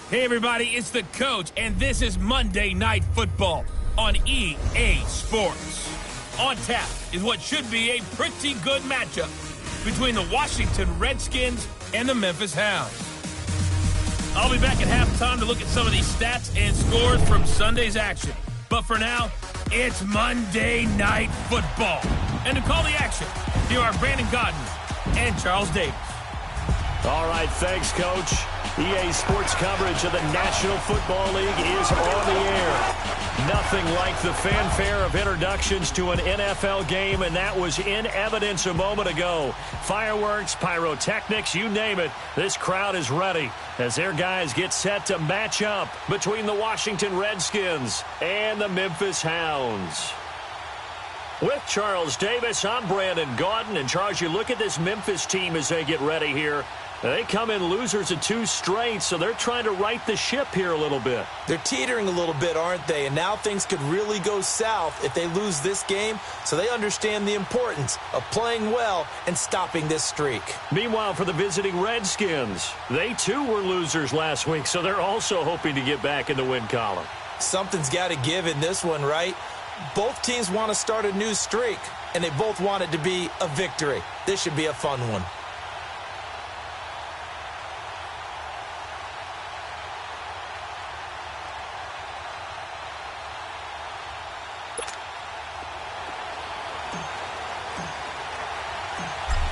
Hey everybody, it's the Coach, and this is Monday Night Football on EA Sports. On tap is what should be a pretty good matchup between the Washington Redskins and the Memphis Hounds. I'll be back at halftime to look at some of these stats and scores from Sunday's action. But for now, it's Monday Night Football. And to call the action, here are Brandon Godden and Charles Davis. All right, thanks, Coach. EA Sports coverage of the National Football League is on the air. Nothing like the fanfare of introductions to an NFL game, and that was in evidence a moment ago. Fireworks, pyrotechnics, you name it. This crowd is ready as their guys get set to match up between the Washington Redskins and the Memphis Hounds. With Charles Davis, I'm Brandon Gaudin. And Charles, you look at this Memphis team as they get ready here. They come in losers of 2 straight, so they're trying to right the ship here a little bit. They're teetering a little bit, aren't they? And now things could really go south if they lose this game, so they understand the importance of playing well and stopping this streak. Meanwhile, for the visiting Redskins, they too were losers last week, so they're also hoping to get back in the win column. Something's got to give in this one, right? Both teams want to start a new streak, and they both want it to be a victory. This should be a fun one.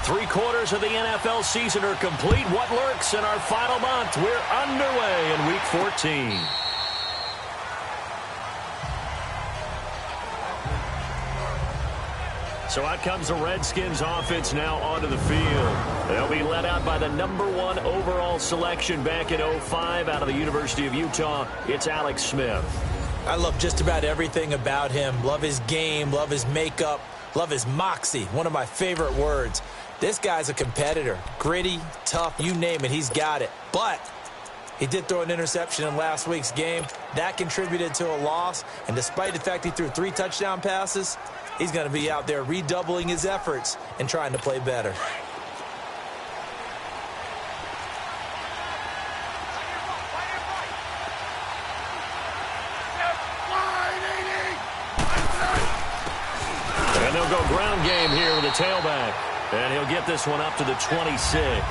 Three-quarters of the NFL season are complete. What lurks in our final month? We're underway in Week 14. So out comes the Redskins offense now onto the field. They'll be led out by the #1 overall selection back in 2005 out of the University of Utah. It's Alex Smith. I love just about everything about him. Love his game, love his makeup, love his moxie, one of my favorite words. This guy's a competitor. Gritty, tough, you name it, he's got it. But he did throw an interception in last week's game. That contributed to a loss. And despite the fact he threw 3 touchdown passes, he's going to be out there redoubling his efforts and trying to play better. And they'll go ground game here with a tailback. And he'll get this one up to the 26.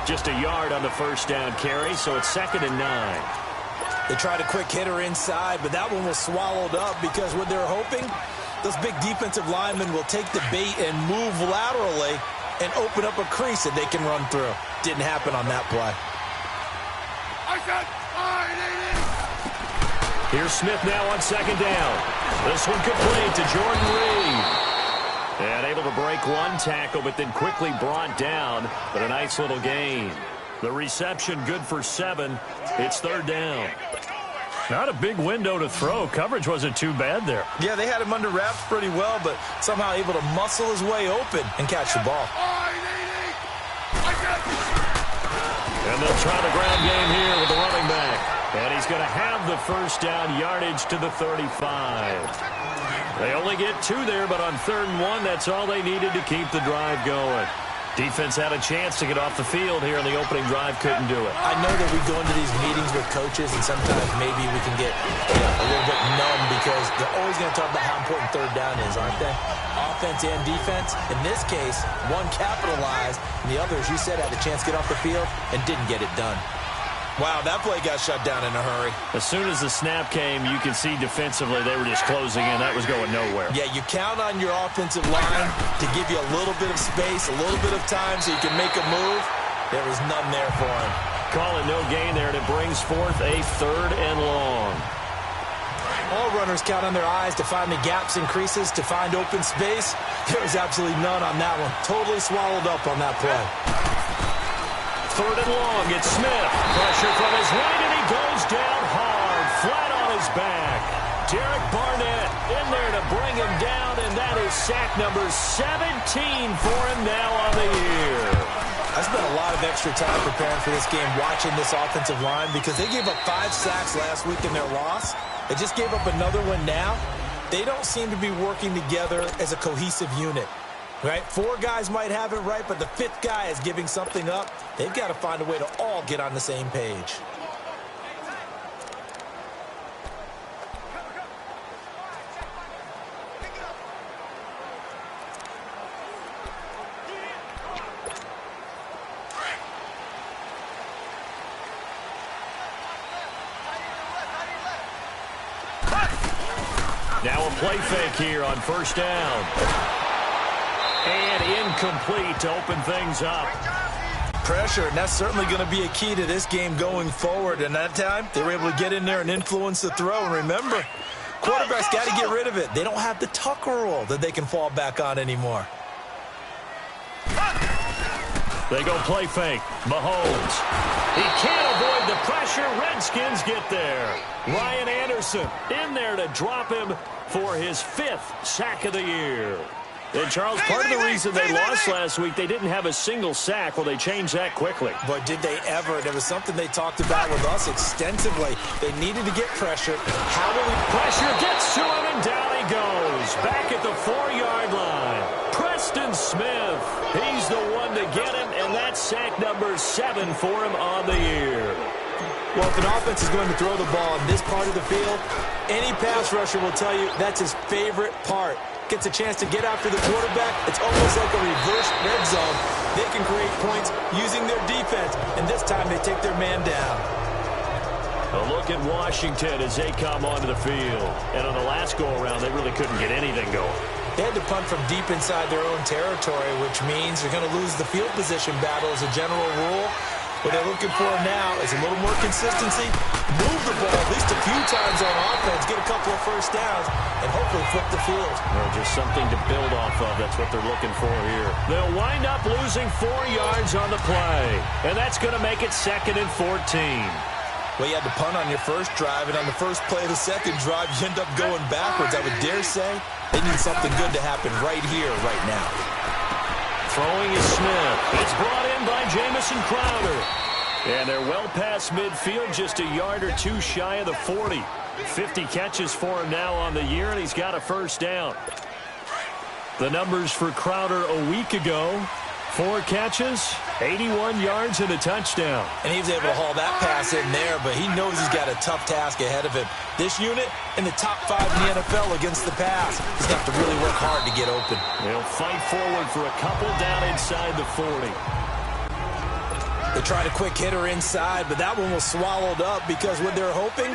Just a yard on the first down carry, so it's 2nd and 9. They tried a quick hitter inside, but that one was swallowed up because what they're hoping, those big defensive linemen will take the bait and move laterally and open up a crease that they can run through. Didn't happen on that play. Here's Smith now on 2nd down. This one complete to Jordan Reed. And able to break 1 tackle, but then quickly brought down. But a nice little gain. The reception good for 7. It's 3rd down. Not a big window to throw. Coverage wasn't too bad there. Yeah, they had him under wraps pretty well, but somehow able to muscle his way open and catch the ball. And they'll try the ground game here with the running back. And he's going to have the first down yardage to the 35. They only get 2 there, but on 3rd and 1, that's all they needed to keep the drive going. Defense had a chance to get off the field here in the opening drive, couldn't do it. I know that we go into these meetings with coaches, and sometimes maybe we can get a little bit numb because they're always going to talk about how important 3rd down is, aren't they? Offense and defense. In this case, one capitalized, and the other, as you said, had a chance to get off the field and didn't get it done. Wow, that play got shut down in a hurry. As soon as the snap came, you can see defensively they were just closing in. That was going nowhere. Yeah, you count on your offensive line to give you a little bit of space, a little bit of time so you can make a move. There was none there for him. Call it no gain there, and it brings forth a 3rd and long. All runners count on their eyes to find the gaps and creases, to find open space. There was absolutely none on that one. Totally swallowed up on that play. 3rd and long, it's Smith. Pressure from his right, and he goes down hard, flat on his back. Derek Barnett in there to bring him down, and that is sack number 17 for him now on the year. I spent a lot of extra time preparing for this game, watching this offensive line, because they gave up 5 sacks last week in their loss. They just gave up another one now. They don't seem to be working together as a cohesive unit. Right? 4 guys might have it right, but the 5th guy is giving something up. They've got to find a way to all get on the same page. Now a play fake here on first down. And incomplete to open things up. Pressure, and that's certainly going to be a key to this game going forward. And that time, they were able to get in there and influence the throw. And remember, quarterbacks got to get rid of it. They don't have the tuck roll that they can fall back on anymore. They go play fake. Mahomes. He can't avoid the pressure. Redskins get there. Ryan Anderson in there to drop him for his 5th sack of the year. And, Charles, part of the reason they lost last week, they didn't have a single sack. Well, they changed that quickly. But did they ever? There was something they talked about with us extensively. They needed to get pressure. How will we? Pressure gets to him, and down he goes. Back at the 4-yard line. Preston Smith. He's the one to get him, and that's sack number 7 for him on the year. Well, if an offense is going to throw the ball in this part of the field, any pass rusher will tell you that's his favorite part. Gets a chance to get after the quarterback. It's almost like a reverse red zone. They can create points using their defense, and this time they take their man down. A look at Washington as they come onto the field. And on the last go-around, they really couldn't get anything going. They had to punt from deep inside their own territory, which means they're going to lose the field position battle as a general rule. What they're looking for now is a little more consistency, move the ball at least a few times on offense, get a couple of first downs, and hopefully flip the field. Or just something to build off of. That's what they're looking for here. They'll wind up losing 4 yards on the play, and that's going to make it 2nd and 14. Well, you had to punt on your first drive, and on the first play of the second drive, you end up going backwards. I would dare say they need something good to happen right here, right now. Throwing is Smith. It's brought in by Jamison Crowder. And they're well past midfield, just a yard or 2 shy of the 40. 50 catches for him now on the year, and he's got a first down. The numbers for Crowder a week ago: 4 catches, 81 yards, and a touchdown. And he was able to haul that pass in there, but he knows he's got a tough task ahead of him. This unit in the top 5 in the NFL against the pass. He's got to really work hard to get open. They'll fight forward for a couple down inside the 40. They tried a quick hitter inside, but that one was swallowed up because what they're hoping,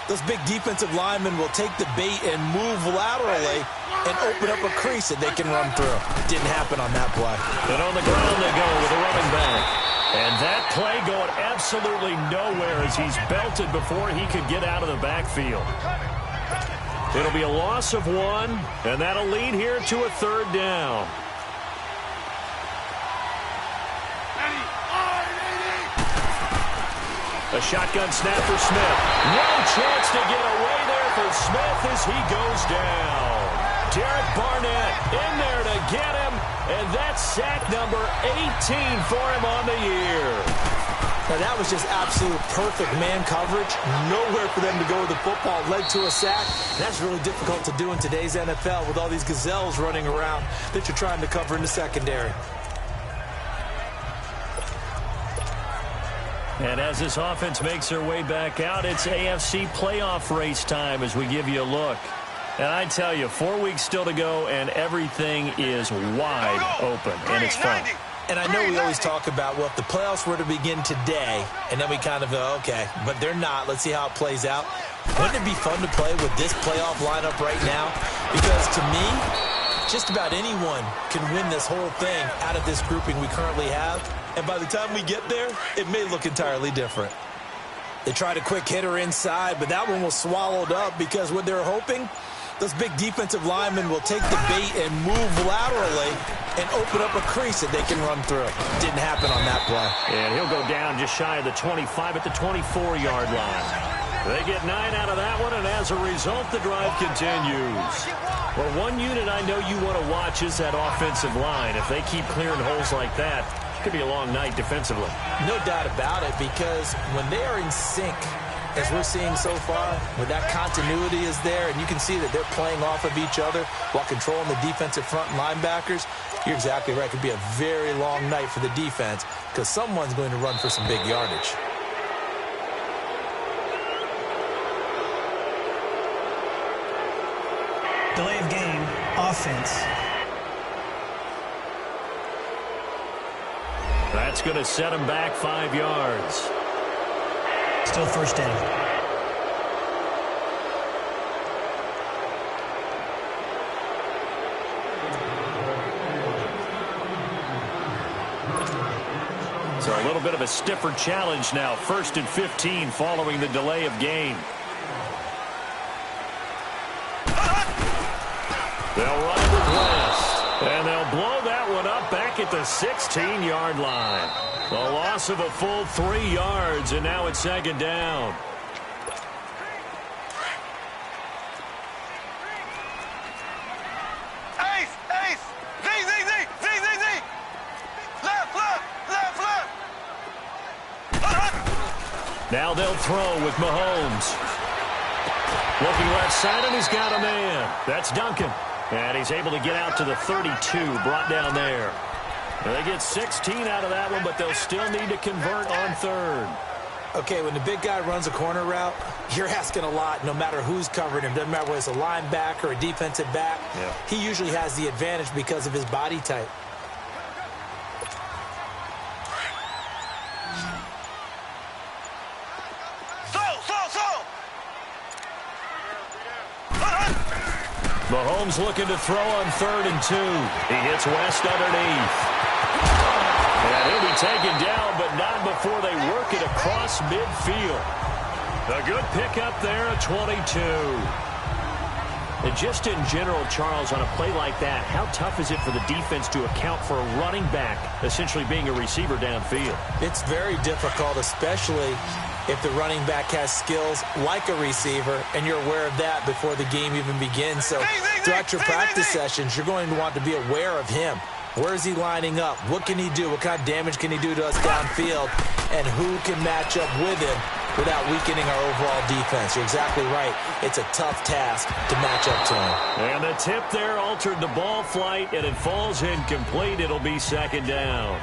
those big defensive linemen will take the bait and move laterally and open up a crease that they can run through. Didn't happen on that play. And on the ground they go with a running back. And that play going absolutely nowhere as he's belted before he could get out of the backfield. It'll be a loss of 1, and that'll lead here to a 3rd down. A shotgun snap for Smith. No chance to get away there for Smith as he goes down. Derek Barnett in there to get him, and that's sack number 18 for him on the year. Now that was just absolute perfect man coverage. Nowhere for them to go with the football. Led to a sack. That's really difficult to do in today's NFL with all these gazelles running around that you're trying to cover in the secondary. And as this offense makes their way back out, it's AFC playoff race time as we give you a look. And I tell you, 4 weeks still to go, and everything is wide open, and it's fun. And I know we always talk about, well, if the playoffs were to begin today, and then we kind of go, okay, but they're not. Let's see how it plays out. Wouldn't it be fun to play with this playoff lineup right now? Because to me, just about anyone can win this whole thing out of this grouping we currently have. And by the time we get there, it may look entirely different. They tried a quick hitter inside, but that one was swallowed up because what they're hoping, those big defensive linemen will take the bait and move laterally and open up a crease that they can run through. Didn't happen on that play. And he'll go down just shy of the 25 at the 24-yard line. They get 9 out of that one, and as a result, the drive continues. Well, one unit I know you want to watch is that offensive line. If they keep clearing holes like that, it could be a long night defensively. No doubt about it, because when they are in sync, as we're seeing so far, where that continuity is there, and you can see that they're playing off of each other while controlling the defensive front and linebackers, you're exactly right. It could be a very long night for the defense because someone's going to run for some big yardage. Delay of game, offense. That's going to set him back 5 yards. Still first down. So a little bit of a stiffer challenge now. 1st and 15 following the delay of game. They'll run it with West. And they'll blow that one up back at the 16-yard line. A loss of a full 3 yards, and now it's 2nd down. Ace! Ace! Z! Z! Z! Z! Z! Z! Left! Left! Left! Left! Now they'll throw with Mahomes. Looking left side, and he's got a man. That's Duncan. And he's able to get out to the 32, brought down there. And they get 16 out of that one, but they'll still need to convert on 3rd. Okay, when the big guy runs a corner route, you're asking a lot no matter who's covering him. Doesn't matter whether it's a linebacker or a defensive back. Yeah. He usually has the advantage because of his body type. Mahomes looking to throw on 3rd and 2. He hits West underneath. And he'll be taken down, but not before they work it across midfield. A good pickup there at 22. And just in general, Charles, on a play like that, how tough is it for the defense to account for a running back essentially being a receiver downfield? It's very difficult, especially if the running back has skills like a receiver, and you're aware of that before the game even begins. So throughout your practice sessions, you're going to want to be aware of him. Where is he lining up? What can he do? What kind of damage can he do to us downfield? And who can match up with him without weakening our overall defense? You're exactly right. It's a tough task to match up to him. And the tip there altered the ball flight, and it falls incomplete. It'll be 2nd down.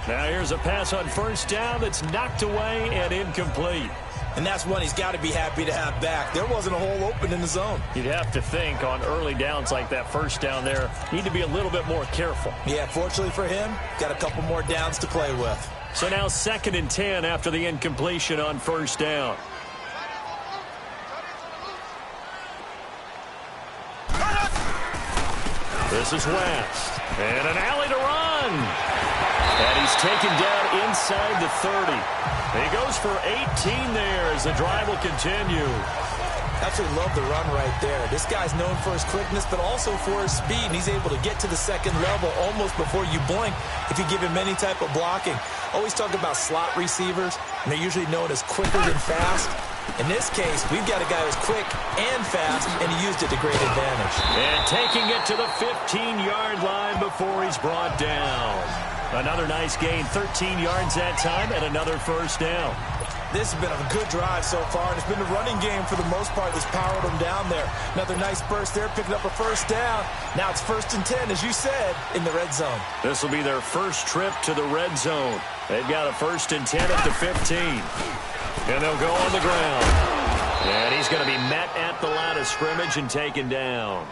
Now here's a pass on 1st down that's knocked away and incomplete. And that's one he's got to be happy to have back. There wasn't a hole open in the zone. You'd have to think on early downs like that 1st down there, need to be a little bit more careful. Yeah, fortunately for him, got a couple more downs to play with. So now 2nd and 10 after the incompletion on 1st down. This is West. And an alley to run. And he's taken down inside the 30. He goes for 18 there as the drive will continue. Absolutely love the run right there. This guy's known for his quickness, but also for his speed. And he's able to get to the 2nd level almost before you blink if you give him any type of blocking. Always talk about slot receivers, and they're usually known as quicker than fast. In this case, we've got a guy who's quick and fast, and he used it to great advantage. And taking it to the 15-yard line before he's brought down. Another nice gain, 13 yards that time, and another 1st down. This has been a good drive so far, and it's been the running game for the most part that's powered them down there. Another nice burst there, picking up a 1st down. Now it's 1st and 10, as you said, in the red zone. This will be their first trip to the red zone. They've got a 1st and 10 at the 15. And they'll go on the ground. And he's going to be met at the line of scrimmage and taken down.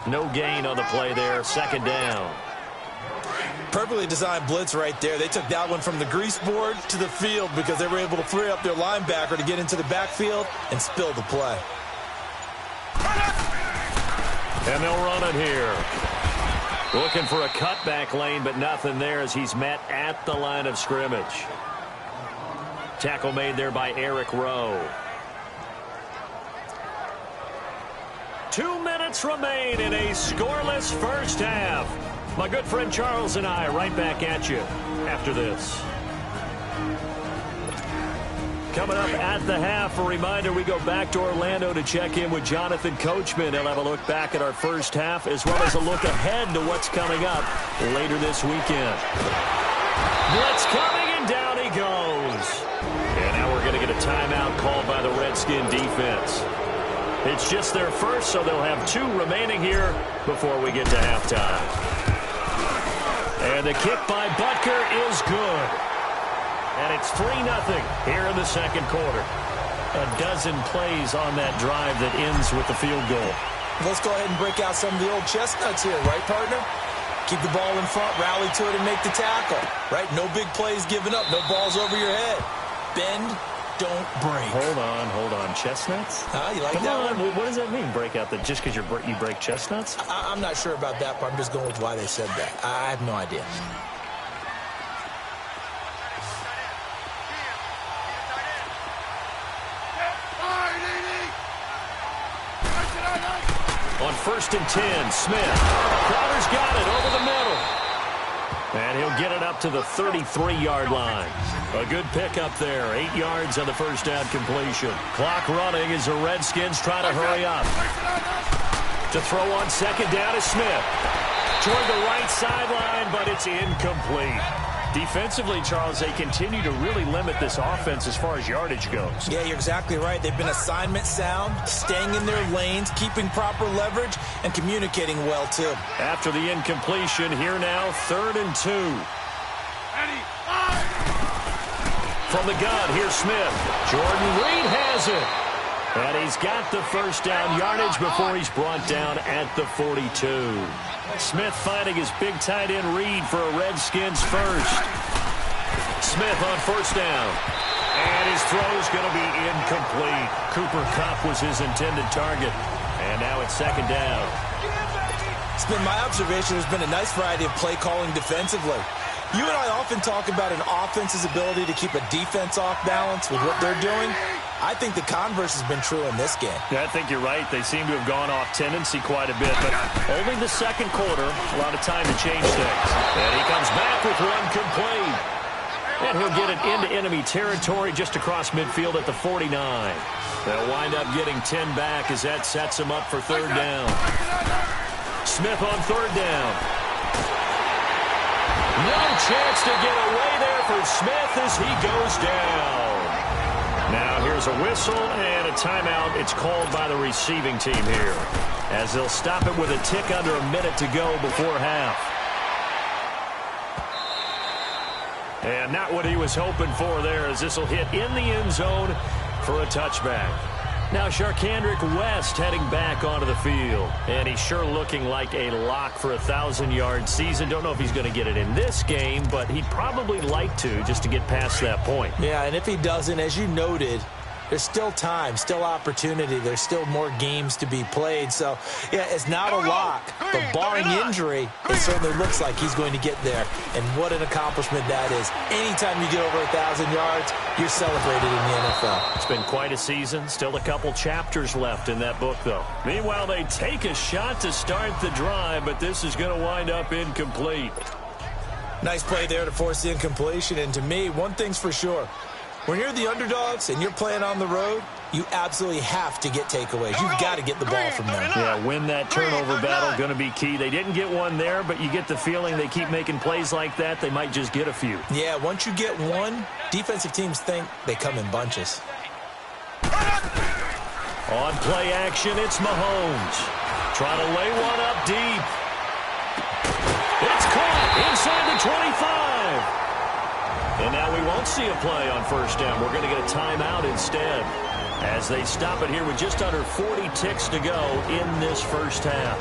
No gain on the play there, 2nd down. Perfectly designed blitz right there. They took that one from the grease board to the field because they were able to free up their linebacker to get into the backfield and spill the play. And they'll run it here. Looking for a cutback lane, but nothing there as he's met at the line of scrimmage. Tackle made there by Eric Rowe. 2 minutes remain in a scoreless 1st half. My good friend Charles and I right back at you after this. Coming up at the half, a reminder, we go back to Orlando to check in with Jonathan Coachman. He'll have a look back at our 1st half as well as a look ahead to what's coming up later this weekend. Blitz coming, and down he goes. And now we're going to get a timeout Redskin defense. It's just their first, so they'll have 2 remaining here before we get to halftime. And the kick by Butker is good. And it's 3-0 here in the second quarter. A dozen plays on that drive that ends with the field goal. Let's go ahead and break out some of the old chestnuts here, right, partner? Keep the ball in front, rally to it, and make the tackle, right? No big plays given up, no balls over your head. Bend, don't break. Hold on. Chestnuts? You like Come that on. one? What does that mean, break out? Just because you break chestnuts? I'm not sure about that, but I'm just going with why they said that. I have no idea. On 1st and 10, Smith. Crowder's got it over the middle. And he'll get it up to the 33-yard line. A good pickup there. 8 yards on the first down completion. Clock running as the Redskins try to hurry up. To throw on 2nd down is Smith. Toward the right sideline, but it's incomplete. Defensively, Charles, they continue to really limit this offense as far as yardage goes. Yeah, you're exactly right. They've been assignment sound, staying in their lanes, keeping proper leverage, and communicating well, too. After the incompletion, here now, 3rd and 2. From the gun, here's Smith. Jordan Reed has it. And he's got the first down yardage before he's brought down at the 42. Smith finding his big tight end Reed for a Redskins first. Smith on 1st down. And his throw's going to be incomplete. Cooper Kupp was his intended target. And now it's 2nd down. It's been my observation. There's been a nice variety of play calling defensively. You and I often talk about an offense's ability to keep a defense off balance with what they're doing. I think the converse has been true in this game. Yeah, I think you're right. They seem to have gone off tendency quite a bit, but only the second quarter, a lot of time to change things. And he comes back with one complete. And he'll get it into enemy territory just across midfield at the 49. They'll wind up getting 10 back as that sets him up for 3rd down. Smith on 3rd down. No chance to get away there for Smith as he goes down. Now here's a whistle and a timeout. It's called by the receiving team here, as they'll stop it with a tick under a minute to go before half. And not what he was hoping for there, as this will hit in the end zone for a touchback. Now Sharkandrick West heading back onto the field. And he's sure looking like a lock for a 1,000-yard season. Don't know if he's going to get it in this game, but he'd probably like to just to get past that point. Yeah, and if he doesn't, as you noted, there's still time, still opportunity. There's still more games to be played. So, yeah, it's not a lock. But barring injury, it certainly looks like he's going to get there. And what an accomplishment that is. Anytime you get over 1,000 yards, you're celebrated in the NFL. It's been quite a season. Still a couple chapters left in that book, though. Meanwhile, they take a shot to start the drive, but this is going to wind up incomplete. Nice play there to force the incompletion. And to me, one thing's for sure. When you're the underdogs and you're playing on the road, you absolutely have to get takeaways. You've got to get the ball from them. Yeah, win that turnover battle, going to be key. They didn't get one there, but you get the feeling they keep making plays like that, they might just get a few. Yeah, once you get one, defensive teams think they come in bunches. On play action, it's Mahomes. Trying to lay one up deep. It's caught inside the 25. And now we won't see a play on 1st down. We're going to get a timeout instead, as they stop it here with just under 40 ticks to go in this first half.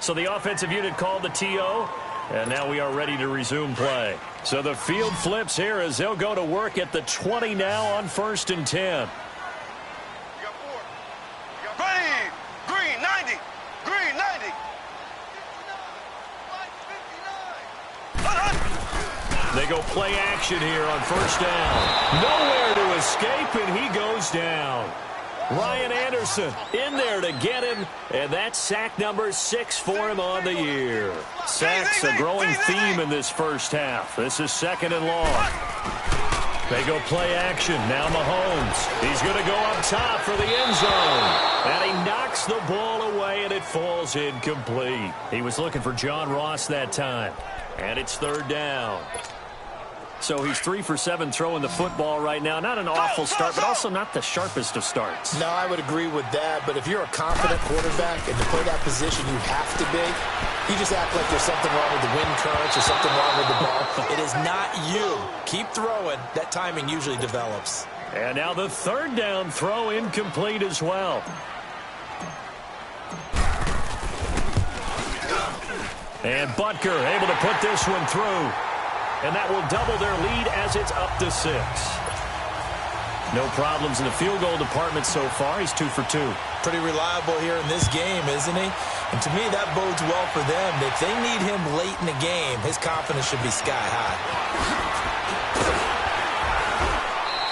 So the offensive unit called the TO, and now we are ready to resume play. So the field flips here as they'll go to work at the 20 now on 1st and 10. They go play action here on 1st down. Nowhere to escape, and he goes down. Ryan Anderson in there to get him, and that's sack number 6 for him on the year. Sacks a growing theme in this first half. This is 2nd and long. They go play action. Now Mahomes. He's going to go up top for the end zone. And he knocks the ball away, and it falls incomplete. He was looking for John Ross that time. And it's third down. So he's 3 for 7 throwing the football right now. Not an awful start, but also not the sharpest of starts. No, I would agree with that. But if you're a confident quarterback and to play that position you have to be, you just act like there's something wrong with the wind currents or something wrong with the ball. It is not you. Keep throwing. That timing usually develops. And now the third down throw incomplete as well. And Butker able to put this one through. And that will double their lead as it's up to 6. No problems in the field goal department so far. He's 2 for 2. Pretty reliable here in this game, isn't he? And to me, that bodes well for them. If they need him late in the game, his confidence should be sky high.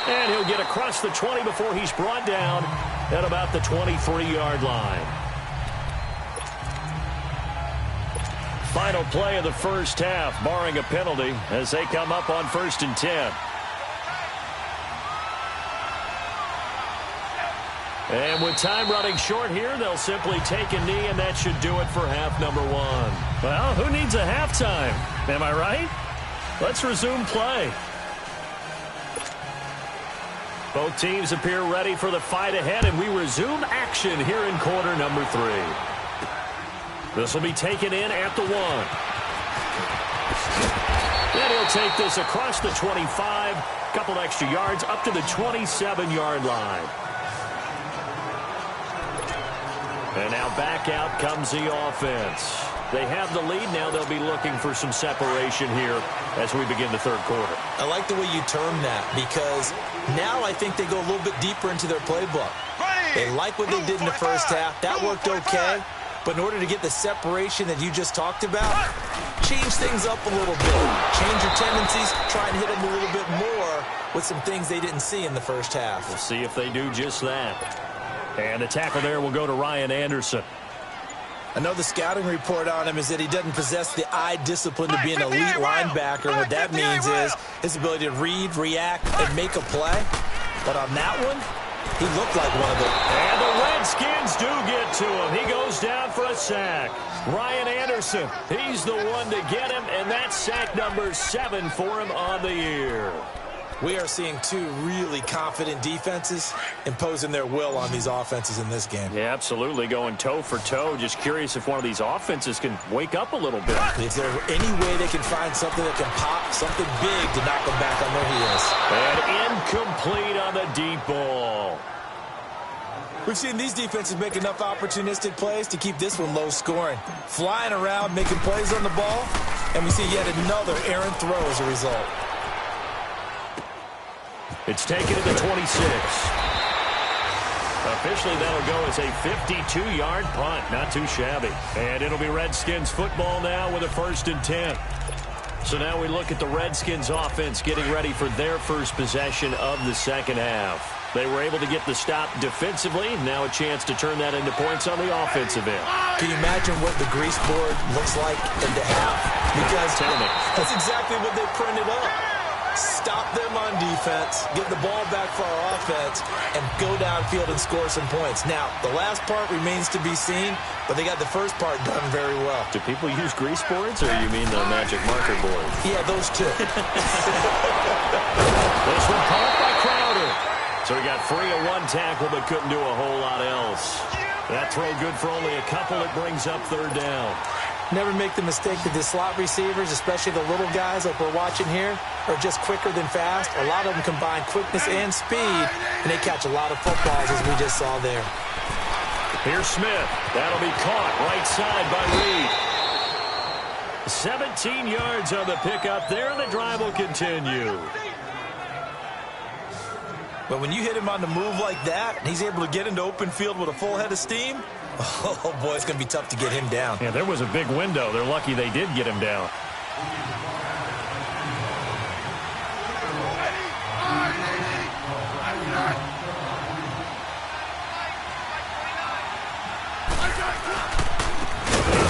And he'll get across the 20 before he's brought down at about the 23-yard line. Final play of the first half, barring a penalty, as they come up on 1st and 10. And with time running short here, they'll simply take a knee, and that should do it for half number 1. Well, who needs a halftime? Am I right? Let's resume play. Both teams appear ready for the fight ahead, and we resume action here in quarter number 3. This will be taken in at the 1. Then he'll take this across the 25, couple extra yards up to the 27-yard line. And now back out comes the offense. They have the lead. Now they'll be looking for some separation here as we begin the third quarter. I like the way you term that because now I think they go a little bit deeper into their playbook. They like what they did in the first half. That worked okay. But in order to get the separation that you just talked about, change things up a little bit. Change your tendencies. Try and hit them a little bit more with some things they didn't see in the first half. We'll see if they do just that. And the tackle there will go to Ryan Anderson. I know the scouting report on him is that he doesn't possess the eye discipline to be an elite linebacker. And what that means is his ability to read, react, and make a play. But on that one, he looked like one of them. And the Redskins do get to him. He goes down for a sack. Ryan Anderson, he's the one to get him, and that's sack number 7 for him on the year. We are seeing two really confident defenses imposing their will on these offenses in this game. Yeah, absolutely, going toe for toe. Just curious if one of these offenses can wake up a little bit. Is there any way they can find something that can pop, something big to knock them back on their heels? And incomplete on the deep ball. We've seen these defenses make enough opportunistic plays to keep this one low scoring. Flying around, making plays on the ball, and we see yet another errant throw as a result. It's taken to the 26. Officially, that'll go as a 52-yard punt. Not too shabby. And it'll be Redskins football now with a 1st and 10. So now we look at the Redskins offense getting ready for their first possession of the second half. They were able to get the stop defensively. Now a chance to turn that into points on the offensive end. Can you imagine what the grease board looks like in the half? Because that's exactly what they printed up. Stop them on defense, get the ball back for our offense, and go downfield and score some points. Now, the last part remains to be seen, but they got the first part done very well. Do people use grease boards, or you mean the magic marker board? Yeah, those two. This one caught by Crowder. So he got free of one tackle, but couldn't do a whole lot else. That throw good for only a couple. It brings up 3rd down. Never make the mistake that the slot receivers, especially the little guys like we're watching here, are just quicker than fast. A lot of them combine quickness and speed, and they catch a lot of footballs, as we just saw there. Here's Smith. That'll be caught right side by Reed. 17 yards on the pickup there, and the drive will continue. But when you hit him on the move like that, and he's able to get into open field with a full head of steam, oh, boy, it's going to be tough to get him down. Yeah, there was a big window. They're lucky they did get him down.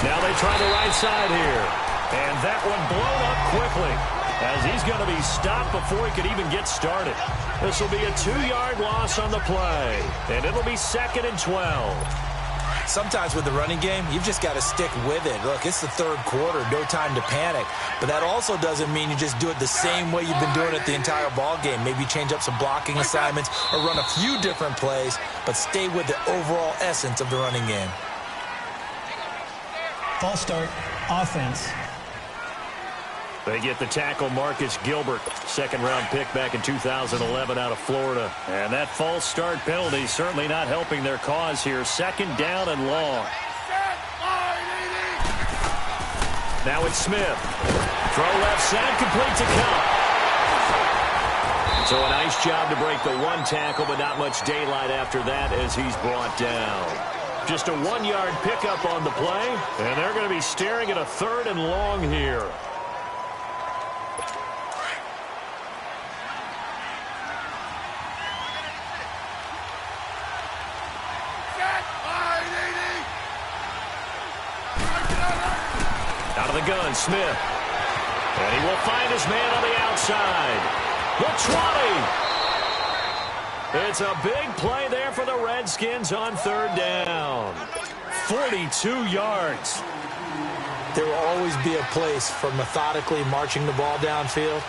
Now they try the right side here. And that one blown up quickly as he's going to be stopped before he could even get started. This will be a 2-yard loss on the play. And it'll be 2nd and 12. Sometimes with the running game, you've just got to stick with it. Look, it's the third quarter, no time to panic. But that also doesn't mean you just do it the same way you've been doing it the entire ball game. Maybe change up some blocking assignments or run a few different plays, but stay with the overall essence of the running game. False start, offense. They get the tackle, Marcus Gilbert, second-round pick back in 2011 out of Florida. And that false start penalty certainly not helping their cause here. Second down and long. Now it's Smith. Throw left side, complete to Cup. So a nice job to break the one tackle, but not much daylight after that as he's brought down. Just a 1-yard pickup on the play, and they're going to be staring at a third and long here. Out of the gun, Smith. And he will find his man on the outside. The 20. It's a big play there for the Redskins on third down. 42 yards. There will always be a place for methodically marching the ball downfield.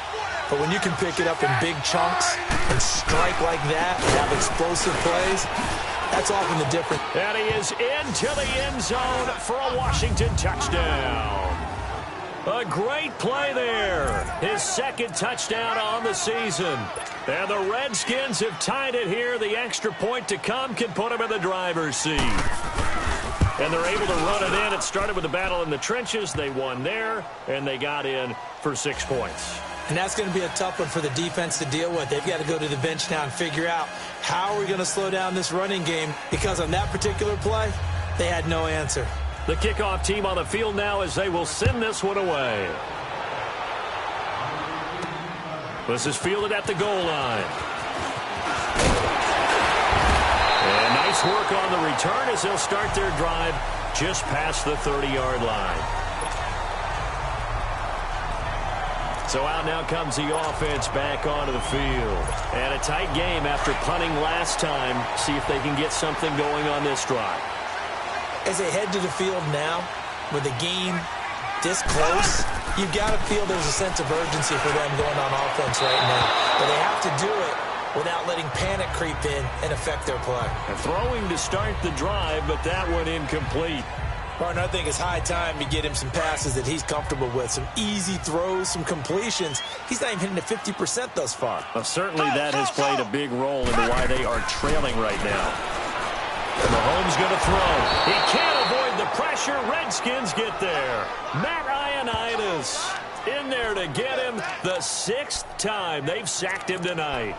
But when you can pick it up in big chunks and strike like that and have explosive plays, that's often the difference. And he is into the end zone for a Washington touchdown. A great play there. His second touchdown on the season. And the Redskins have tied it here. The extra point to come can put him in the driver's seat. And they're able to run it in. It started with a battle in the trenches. They won there, and they got in for 6 points. And that's going to be a tough one for the defense to deal with. They've got to go to the bench now and figure out how are we going to slow down this running game, because on that particular play, they had no answer. The kickoff team on the field now as they will send this one away. This is fielded at the goal line. And nice work on the return as they'll start their drive just past the 30-yard line. So out now comes the offense back onto the field. And a tight game after punting last time. See if they can get something going on this drive. As they head to the field now, with the game this close, you've got to feel there's a sense of urgency for them going on offense right now. But they have to do it without letting panic creep in and affect their play. And throwing to start the drive, but that one incomplete. Martin, I think it's high time to get him some passes that he's comfortable with. Some easy throws, some completions. He's not even hitting at 50% thus far. Well, certainly that has played a big role into why they are trailing right now. Mahomes going to throw. He can't avoid the pressure. Redskins get there. Matt Ioannidis in there to get him the 6th time they've sacked him tonight.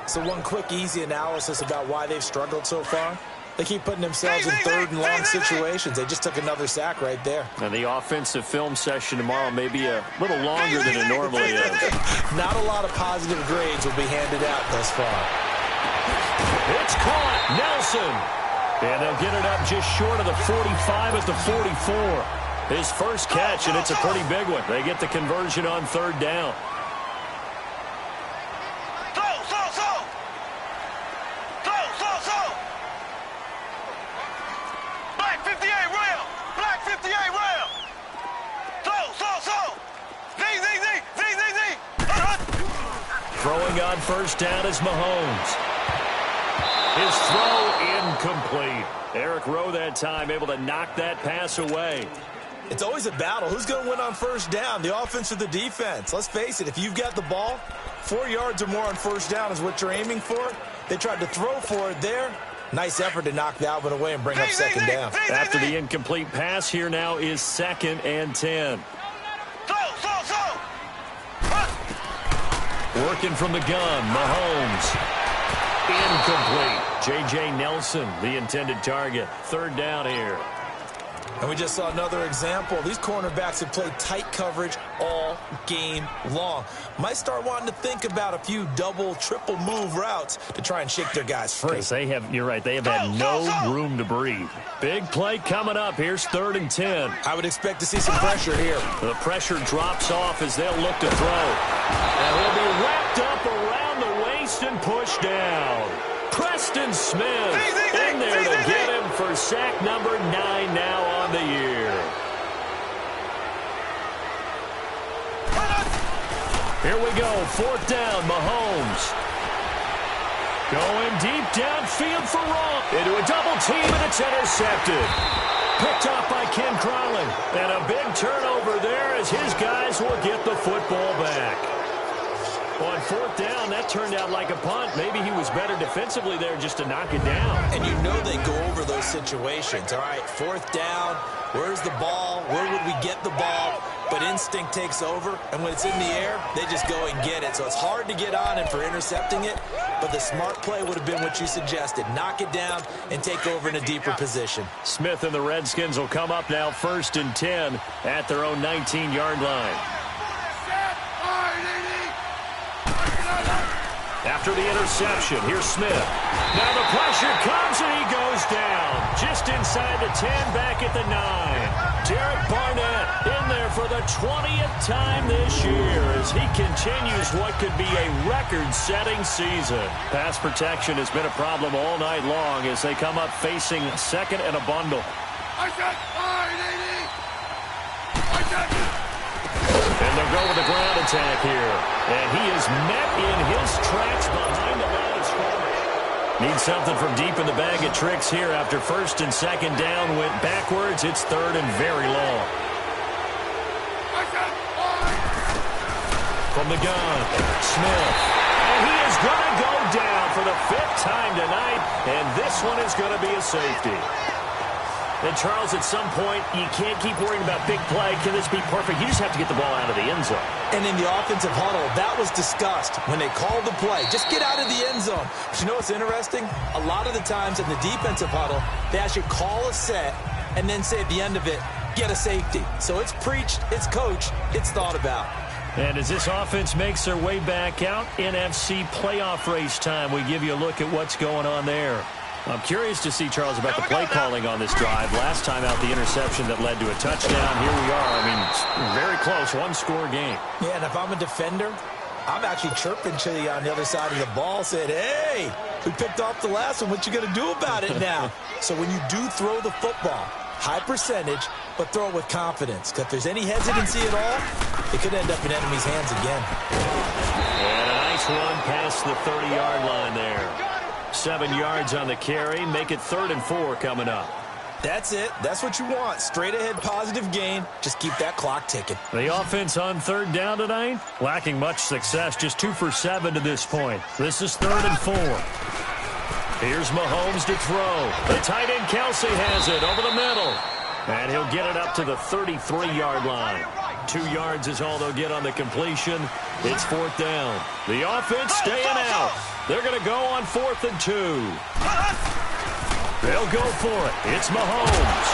So one quick, easy analysis about why they've struggled so far. They keep putting themselves in third and long situations. They just took another sack right there. And the offensive film session tomorrow may be a little longer than it normally is. Not a lot of positive grades will be handed out thus far. It's caught. Nelson. And they'll get it up just short of the 45 at the 44. His first catch, and it's a pretty big one. They get the conversion on third down. Black 58 rail. Black 58 rail. Throwing on first down is Mahomes. His throw incomplete. Eric Rowe that time able to knock that pass away. It's always a battle. Who's going to win on first down, the offense or the defense? Let's face it, if you've got the ball, 4 yards or more on first down is what you're aiming for. They tried to throw for it there. Nice effort to knock that one away and bring up second down. After the incomplete pass, here now is 2nd and 10. Working from the gun, Mahomes. Incomplete. J.J. Nelson, the intended target. Third down here. And we just saw another example. These cornerbacks have played tight coverage all game long. Might start wanting to think about a few double, triple move routes to try and shake their guys free. Because you're right, they have had no room to breathe. Big play coming up. Here's 3rd and 10. I would expect to see some pressure here. The pressure drops off as they'll look to throw. And he'll be wrapped up around the waist and pushed down. Preston Smith in there to get him for sack number 9 now on the year. Here we go, 4th down, Mahomes. Going deep downfield for Raw. Into a double team, and it's intercepted. Picked off by Ken Crawley. And a big turnover there as his guys will get the football back. On 4th down, that turned out like a punt. Maybe he was better defensively there just to knock it down. And you know they go over those situations. All right, 4th down, where's the ball? Where would we get the ball? But instinct takes over, and when it's in the air, they just go and get it. So it's hard to get on him for intercepting it, but the smart play would have been what you suggested. Knock it down and take over in a deeper position. Smith and the Redskins will come up now 1st and 10 at their own 19-yard line. After the interception, here's Smith. Now the pressure comes, and he goes down. Just inside the 10, back at the 9. Derek Barnett in there for the 20th time this year as he continues what could be a record-setting season. Pass protection has been a problem all night long as they come up facing 2nd and a bundle. And they'll go with the ground attack here. And he is met in his tracks behind the line of scrimmage. Needs something from deep in the bag of tricks here after 1st and 2nd down went backwards. It's 3rd and very long. From the gun, Smith. And he is going to go down for the 5th time tonight. And this one is going to be a safety. And, Charles, at some point, you can't keep worrying about big play. Can this be perfect? You just have to get the ball out of the end zone. And in the offensive huddle, that was discussed when they called the play. Just get out of the end zone. But you know what's interesting? A lot of the times in the defensive huddle, they actually call a set and then say at the end of it, get a safety. So it's preached, it's coached, it's thought about. And as this offense makes their way back out, NFC playoff race time, we give you a look at what's going on there. I'm curious to see, Charles, about the play calling on this drive. Last time out, the interception that led to a touchdown. Here we are. I mean, very close, one-score game. Yeah, and if I'm a defender, I'm actually chirping to you on the other side of the ball, saying, hey, we picked off the last one. What you going to do about it now? So when you do throw the football, high percentage, but throw it with confidence. Because if there's any hesitancy at all, it could end up in enemy's hands again. And a nice one past the 30-yard line there. 7 yards on the carry. Make it 3rd and 4 coming up. That's it. That's what you want. Straight ahead positive gain. Just keep that clock ticking. The offense on 3rd down tonight, lacking much success. Just 2 for 7 to this point. This is 3rd and 4. Here's Mahomes to throw. The tight end Kelsey has it over the middle. And he'll get it up to the 33-yard line. 2 yards is all they'll get on the completion. It's 4th down. The offense staying out. They're going to go on 4th and 2. They'll go for it. It's Mahomes.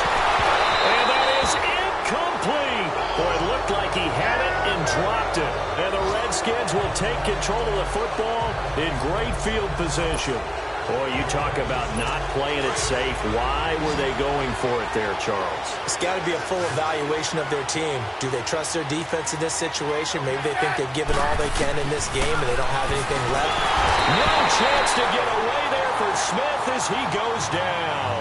And that is incomplete. Boy, it looked like he had it and dropped it. And the Redskins will take control of the football in great field position. Boy, you talk about not playing it safe. Why were they going for it there, Charles? It's got to be a full evaluation of their team. Do they trust their defense in this situation? Maybe they think they've given all they can in this game and they don't have anything left. No chance to get away there for Smith as he goes down.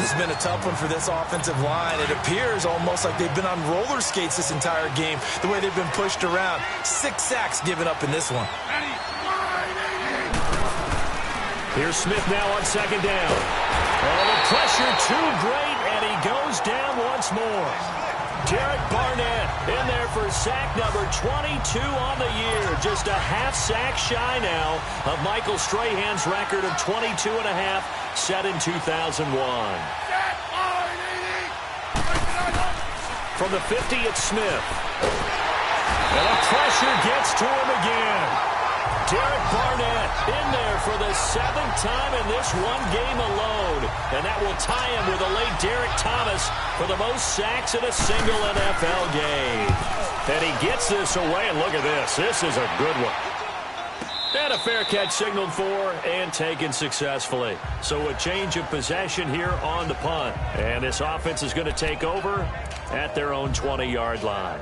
This has been a tough one for this offensive line. It appears almost like they've been on roller skates this entire game, the way they've been pushed around. 6 sacks given up in this one. Here's Smith now on 2nd down. Oh, the pressure too great, and he goes down once more. Derek Barnett in there for sack number 22 on the year. Just a half sack shy now of Michael Strahan's record of 22 and a half set in 2001. From the 50, it's Smith. And the pressure gets to him again. Derek Barnett in there for the 7th time in this one game alone. And that will tie him with the late Derek Thomas for the most sacks in a single NFL game. And he gets this away, and look at this. This is a good one. And a fair catch signaled for and taken successfully. So a change of possession here on the punt. And this offense is going to take over at their own 20-yard line.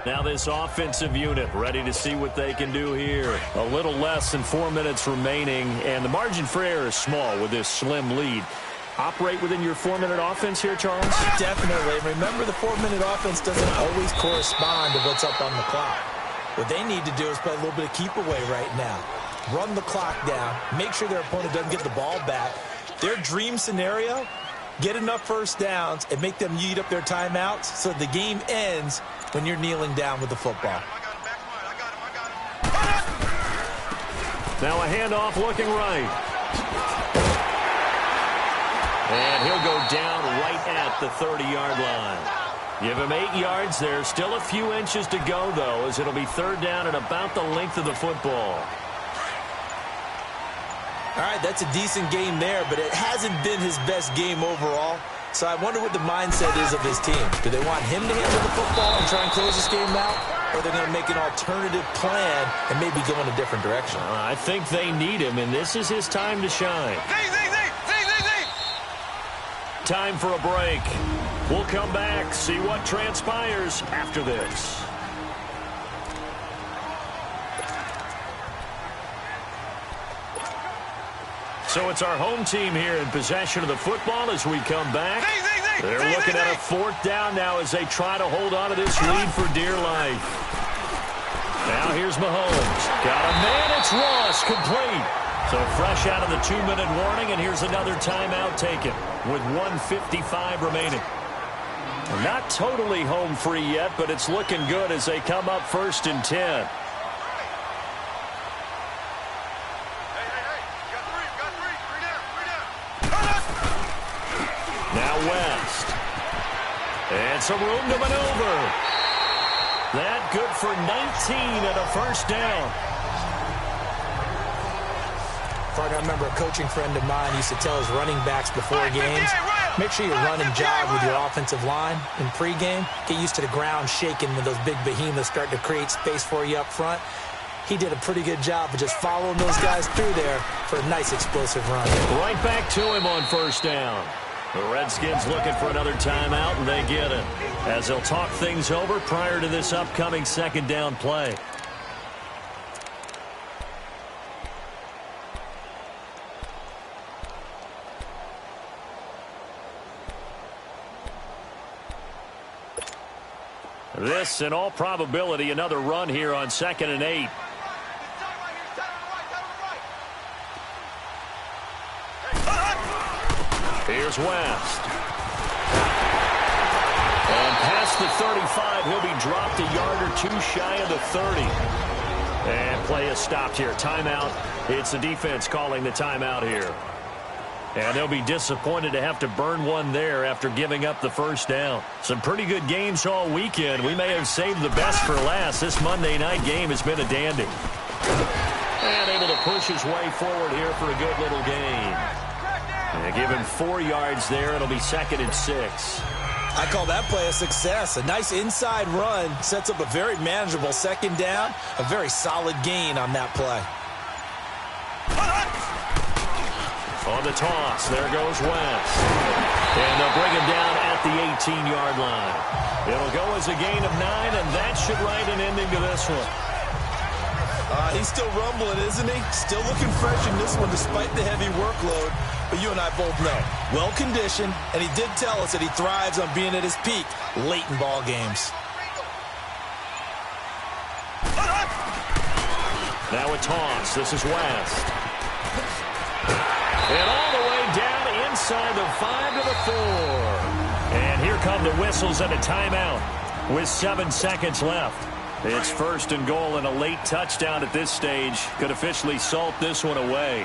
Now this offensive unit ready to see what they can do here. A little less than 4 minutes remaining, and the margin for error is small with this slim lead. Operate within your 4-minute offense here, Charles? Definitely. Remember, the 4-minute offense doesn't always correspond to what's up on the clock. What they need to do is play a little bit of keep away right now. Run the clock down. Make sure their opponent doesn't get the ball back. Their dream scenario, get enough first downs and make them eat up their timeouts so the game ends when you're kneeling down with the football. Now a handoff looking right. And he'll go down right at the 30-yard line. Give him 8 yards. There's still a few inches to go, though, as it'll be third down at about the length of the football. All right, that's a decent game there, but it hasn't been his best game overall. So I wonder what the mindset is of his team. Do they want him to handle the football and try and close this game out? Or they're going to make an alternative plan and maybe go in a different direction? I think they need him, and this is his time to shine. Time for a break. We'll come back, see what transpires after this. So it's our home team here in possession of the football as we come back. They're looking at a fourth down now as they try to hold on to this lead for dear life. Now here's Mahomes. Got a man, it's Ross, complete. So fresh out of the 2-minute warning, and here's another timeout taken with 1:55 remaining. Not totally home free yet, but it's looking good as they come up 1st and 10. Now West. And some room to maneuver. That good for 19 and a first down. I remember a coaching friend of mine used to tell his running backs before games, make sure you run and jog with your offensive line in pregame. Get used to the ground shaking when those big behemoths start to create space for you up front. He did a pretty good job of just following those guys through there for a nice explosive run. Right back to him on first down. The Redskins looking for another timeout, and they get it, as they'll talk things over prior to this upcoming second down play. This, in all probability, another run here on 2nd and 8. Here's West. And past the 35, he'll be dropped a yard or two shy of the 30. And play is stopped here. Timeout. It's the defense calling the timeout here. And they'll be disappointed to have to burn one there after giving up the first down. Some pretty good games all weekend. We may have saved the best for last. This Monday night game has been a dandy. And able to push his way forward here for a good little gain. And give him 4 yards there. It'll be 2nd and 6. I call that play a success. A nice inside run sets up a very manageable second down. A very solid gain on that play. On the toss, there goes West. And they'll bring him down at the 18-yard line. It'll go as a gain of 9, and that should write an ending to this one. He's still rumbling, isn't he? Still looking fresh in this one despite the heavy workload. But you and I both know, well-conditioned, and he did tell us that he thrives on being at his peak late in ball games. Now a toss. This is West. And all the way down inside the 5 to the 4. And here come the whistles and a timeout with 7 seconds left. It's 1st and goal, and a late touchdown at this stage could officially salt this one away.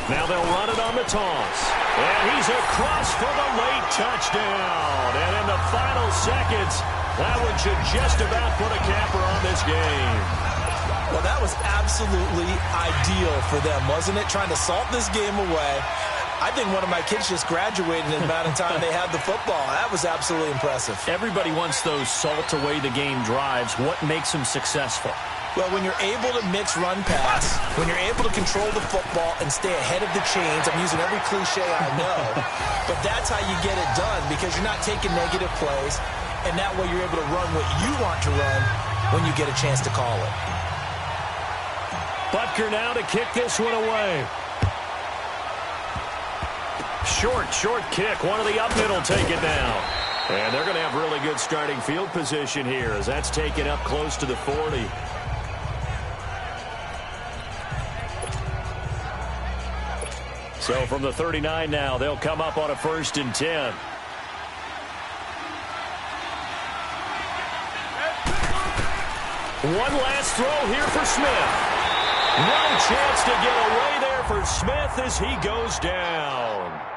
Now they'll run it on the toss. And he's across for the late touchdown. And in the final seconds, that one should just about put a capper on this game. Well, that was absolutely ideal for them, wasn't it? Trying to salt this game away. I think one of my kids just graduated in the amount of time they had the football. That was absolutely impressive. Everybody wants those salt away the game drives. What makes them successful? Well, when you're able to mix run pass, when you're able to control the football and stay ahead of the chains, I'm using every cliche I know, but that's how you get it done because you're not taking negative plays, and that way you're able to run what you want to run when you get a chance to call it. Butker now to kick this one away. Short kick. One of the up middle take it down. And they're going to have really good starting field position here as that's taken up close to the 40. So from the 39 now, they'll come up on a 1st and 10. One last throw here for Smith. No chance to get away there for Smith as he goes down.